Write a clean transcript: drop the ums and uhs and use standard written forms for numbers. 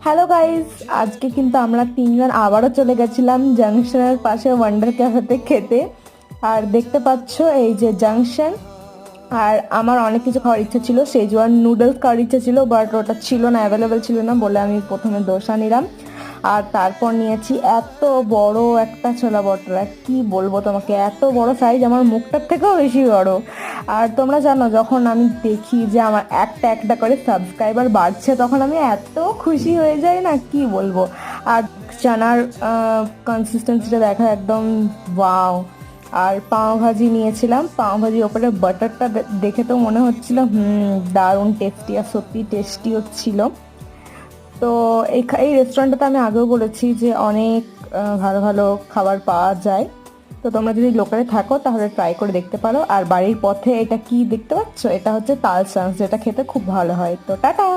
Hello guys, আজকে কিন্তু আমরা তিনজন আবারও চলে গেছিলাম জাংশনের পাশে ওয়ান্ডার ক্যাফেতে খেতে। আর দেখতে পাচ্ছ এই যে জাংশন। আর আমার অনেক কিছু খাওয়ার ইচ্ছা ছিল, সেজওয়ান নুডলস খাওয়ার ইচ্ছা ছিল, বাট ওটা ছিল না, অ্যাভেলেবেল ছিল না বলে আমি প্রথমে দোসা নিলাম। আর তারপর নিয়েছি এত বড় একটা ছোলা বটরা, কি বলবো তোমাকে, এত বড় সাইজ, আমার মুখটার থেকেও বেশি বড়। আর তোমরা জানো, যখন আমি দেখি যে আমার একটা একটা করে সাবস্ক্রাইবার বাড়ছে, তখন আমি এত খুশি হয়ে যাই না, কি বলবো। আর চানার কনসিস্টেন্সিটা দেখা একদম ওয়াও। আর পাও ভাজি নিয়েছিলাম, পাও ভাজির ওপরে বাটারটা দেখে তো মনে হচ্ছিল দারুণ টেস্টি, আর সত্যি টেস্টিও ছিল। তো এই রেস্টুরেন্টটাতে আমি আগেও বলেছি যে অনেক ভালো ভালো খাবার পাওয়া যায়। তো তোমরা যদি লোকালে থাকো তাহলে ট্রাই করে দেখতে পারো। আর বাড়ির পথে এটা কি দেখতে পাচ্ছ, এটা হচ্ছে তাল চান্স, যেটা খেতে খুব ভালো হয়। তো টাটা।